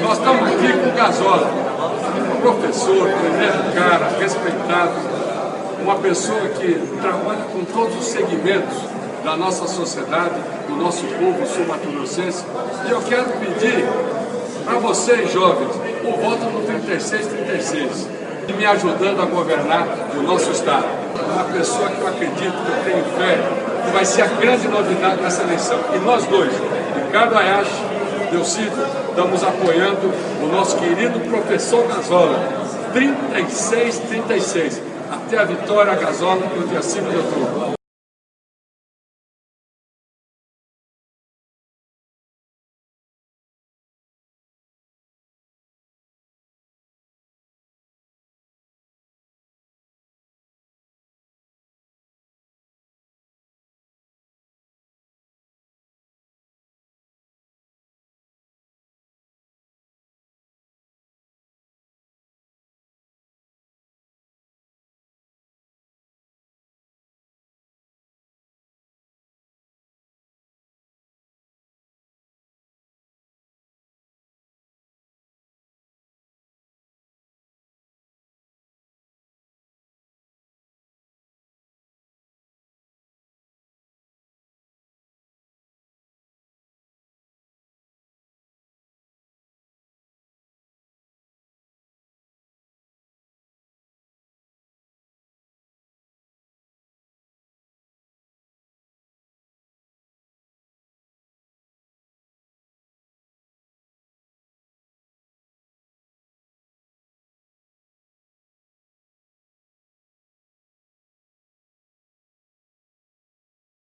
Nós estamos aqui com o Gazola, professor, primeiro cara, respeitado, uma pessoa que trabalha com todos os segmentos da nossa sociedade, do nosso povo sul-mato-grossense. E eu quero pedir para vocês, jovens, o voto no 3636, e me ajudando a governar o nosso estado. Uma pessoa que eu acredito, que eu tenho fé, que vai ser a grande novidade nessa eleição. E nós dois, Ricardo Ayashi, Delcídio, estamos apoiando o nosso querido professor Gazola, 3636, até a vitória, Gazola, no dia 5 de outubro.